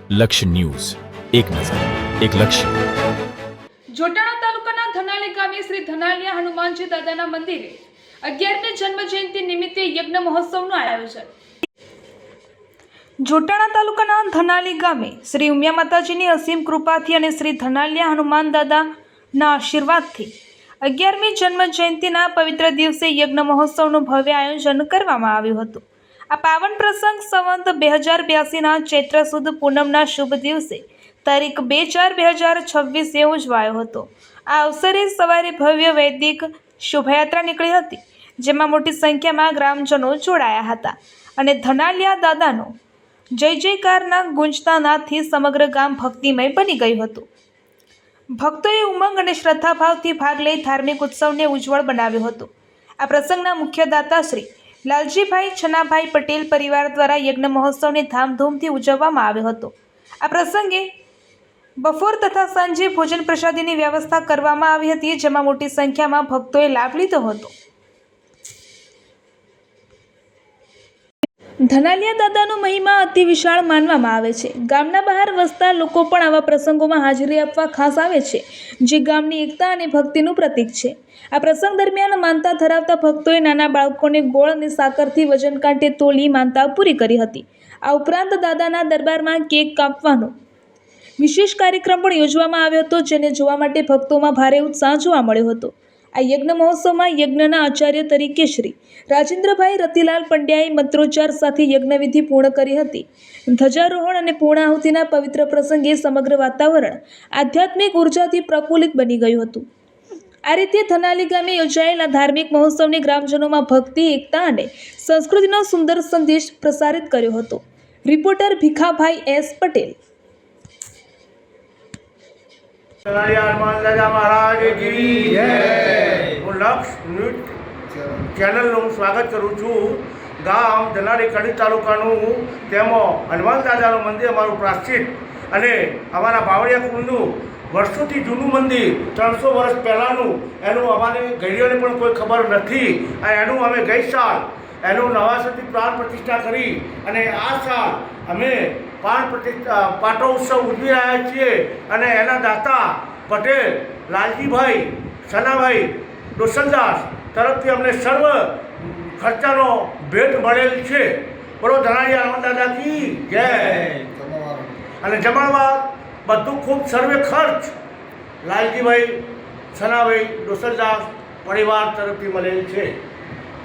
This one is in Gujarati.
લક્ષ્ય ન્યૂઝ, એક નજર, એક લક્ષ્ય. જોટાણા તાલુકાના ધનાલી ગામે શ્રી ધનાલિયા હનુમાનજી દાદાના મંદિરે 11મી જન્મ જયંતિ નિમિત્તે યજ્ઞ મહોત્સવનું આયોજન. જોટાણા તાલુકાના ધનાલી ગામે શ્રી ઉમિયા માતાજીની અસીમ કૃપાથી અને શ્રી ધનાલિયા હનુમાન દાદાના આશીર્વાદથી 11મી જન્મ જયંતિના પવિત્ર દિવસે યજ્ઞ મહોત્સવનું ભવ્ય આયોજન કરવામાં આવ્યું હતું. આ પાવન પ્રસંગ સંવત 2082ના ચૈત્ર સુદ પૂનમના શુભ દિવસે તારીખ 2/4/2026 ઉજવાયો હતો. આ અવસરે સવારે ભવ્ય વૈદિક શોભાયાત્રા નીકળી હતી, જેમાં મોટી સંખ્યામાં ગ્રામજનો જોડાયા હતા અને ધનાલિયા દાદાનો જય જયકારના ગુંજતા નાદથી સમગ્ર ગામ ભક્તિમય બની ગયું હતું. ભક્તોએ ઉમંગ અને શ્રદ્ધાભાવથી ભાગ લઈ ધાર્મિક ઉત્સવને ઉજ્જવળ બનાવ્યો હતો. આ પ્રસંગના મુખ્ય દાતા શ્રી લાલજીભાઈ છનાભાઈ પટેલ પરિવાર દ્વારા યજ્ઞ મહોત્સવને ધામધૂમથી ઉજવવામાં આવ્યો હતો. આ પ્રસંગે બપોર તથા સાંજે ભોજન પ્રસાદીની વ્યવસ્થા કરવામાં આવી હતી, જેમાં મોટી સંખ્યામાં ભક્તોએ લાભ લીધો હતો. ધનાલિયા દાદાનો મહિમા અતિ વિશાળ માનવામાં આવે છે. ગામના બહાર વસતા લોકો પણ આવા પ્રસંગોમાં હાજરી આપવા ખાસ આવે છે, જે ગામની એકતા અને ભક્તિનું પ્રતીક છે. આ પ્રસંગ દરમિયાન માનતા ધરાવતા ભક્તોએ નાના બાળકોને ગોળ અને સાકરથી વજન કાંટે તોલી માનતા પૂરી કરી હતી. આ ઉપરાંત દાદાના દરબારમાં કેક કાપવાનો વિશેષ કાર્યક્રમ પણ યોજવામાં આવ્યો હતો, જેને જોવા માટે ભક્તોમાં ભારે ઉત્સાહ જોવા મળ્યો હતો. આ યજ્ઞ મહોત્સવમાં યજ્ઞના આચાર્ય તરીકે શ્રી રાજેન્દ્રભાઈ રતિલાલ પંડ્યાએ મંત્રોચ્ચાર સાથે યજ્ઞવિધિ પૂર્ણ કરી હતી. ધ્વજારોહણ અને પૂર્ણાહુતિના પવિત્ર પ્રસંગે સમગ્ર વાતાવરણ આધ્યાત્મિક ઉર્જાથી પ્રફુલ્લિત બની ગયું હતું. આ રીતે ધનાલી ગામે યોજાયેલા ધાર્મિક મહોત્સવને ગ્રામજનોમાં ભક્તિ, એકતા અને સંસ્કૃતિનો સુંદર સંદેશ પ્રસારિત કર્યો હતો. Reporter Bhikhabhai S Patel. ધનાલિયા હનુમાન દાદા મહારાજ કી જય. હું લક્ષ્ય ન્યૂઝ ચેનલનું સ્વાગત કરું છું. ગામ ધનાલી કડી તાલુકાનું તેમાં હનુમાન દાદાનું મંદિર અમારું પ્રાચીન અને અમારા બાવળિયા કુળનું વર્ષોથી જૂનું મંદિર, 300 વર્ષ પહેલાંનું. એનું અમારે ઘડીઓને પણ કોઈ ખબર નથી. અને એનું અમે ગઈ સાલ એનું નવાસરથી પ્રાણ પ્રતિષ્ઠા કરી અને આ સાલ અમે પાટો ઉત્સવ ઉજવી રહ્યા છીએ. અને એના દાતા પટેલ લાલજીભાઈ છનાભાઈ ડોસલદાસ તરફથી અમને સર્વ ખર્ચાનો ભેટ મળેલ છે. બોલો ધનાલિયા હનુમાન દાદા કી જય. અને જમણવાર બધું ખૂબ સર્વે ખર્ચ લાલજીભાઈ છનાભાઈ ડોસલદાસ પરિવાર તરફથી મળેલ છે.